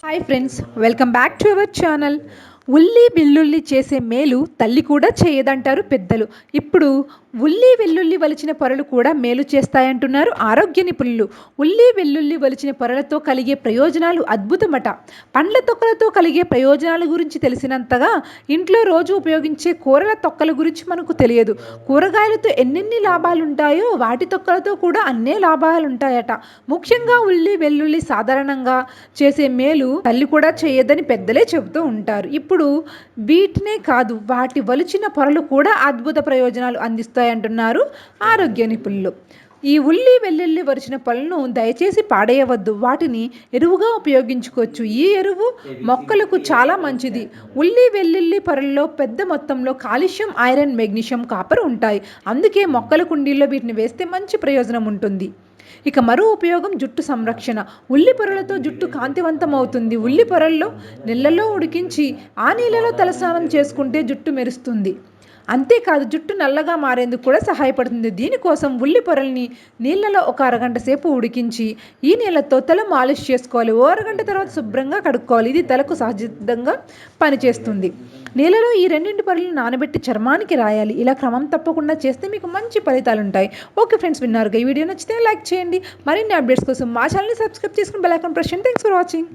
Hi friends, welcome back to our channel. ఉల్లి వెల్లుల్లి చేసే మేలు తల్లి కూడా చేయదంటారు పెద్దలు. ఇప్పుడు ఉల్లి వెల్లుల్లి వలిచిన పొరలు కూడా మేలు చేస్తాయంటున్నారు ఆరోగ్య నిపుణులు. ఉల్లి వెల్లుల్లి వలిచిన పొరలతో కలిగే ప్రయోజనాలు అద్భుతమట. పండ్ల తొక్కలతో కలిగే ప్రయోజనాల గురించి తెలిసినంతగా ఇంట్లో రోజు ఉపయోగించే కూరల తొక్కల గురించి మనకు తెలియదు. కూరగాయలతో ఎన్నెన్ని లాభాలుంటాయో వాటి తొక్కలతో కూడా అన్నే లాభాలుంటాయట. ముఖ్యంగా ఉల్లి వెల్లుల్లి సాధారణంగా చేసే మేలు తల్లి కూడా చేయదని పెద్దలే చెబుతూ ఉంటారు. ఇప్పుడు వీటినే కాదు, వాటి వలిచిన పొరలు కూడా అద్భుత ప్రయోజనాలు అందిస్తాయంటున్నారు ఆరోగ్య నిపుణులు. ఈ ఉల్లి వెల్లుల్లి వరిచిన పొలను దయచేసి పాడేయవద్దు. వాటిని ఎరువుగా ఉపయోగించుకోవచ్చు. ఈ ఎరువు మొక్కలకు చాలా మంచిది. ఉల్లి వెల్లుల్లి పొరల్లో పెద్ద మొత్తంలో కాల్షియం, ఐరన్, మెగ్నీషియం, కాపర్ ఉంటాయి. అందుకే మొక్కల కుండీల్లో వీటిని వేస్తే మంచి ప్రయోజనం ఉంటుంది. ఇక మరో ఉపయోగం జుట్టు సంరక్షణ. ఉల్లి పొరలతో జుట్టు కాంతివంతం అవుతుంది. ఉల్లి పొరల్లో నీళ్ళలో ఉడికించి ఆ నీళ్ళలో తలస్నానం చేసుకుంటే జుట్టు మెరుస్తుంది. అంతేకాదు, జుట్టు నల్లగా మారేందుకు కూడా సహాయపడుతుంది. దీనికోసం ఉల్లి పొరల్ని నీళ్ళలో ఒక అరగంట సేపు ఉడికించి ఈ నీళ్ళతో తల మాలిష్ చేసుకోవాలి. ఓ అరగంట తర్వాత శుభ్రంగా కడుక్కోవాలి. ఇది తలకు సహజంగా పనిచేస్తుంది. నీళ్ళలో ఈ రెండింటి పొరలను నానబెట్టి చర్మానికి రాయాలి. ఇలా క్రమం తప్పకుండా చేస్తే మీకు మంచి ఫలితాలు ఉంటాయి. ఓకే ఫ్రెండ్స్, విన్నారుగా. ఈ వీడియో నచ్చితే లైక్ చేయండి. మరిన్ని అప్డేట్స్ కోసం మా ఛానల్ని సబ్స్క్రైబ్ చేసుకుని బెల్ ఐకాన్ ప్రెస్ చేయండి. Thanks for watching.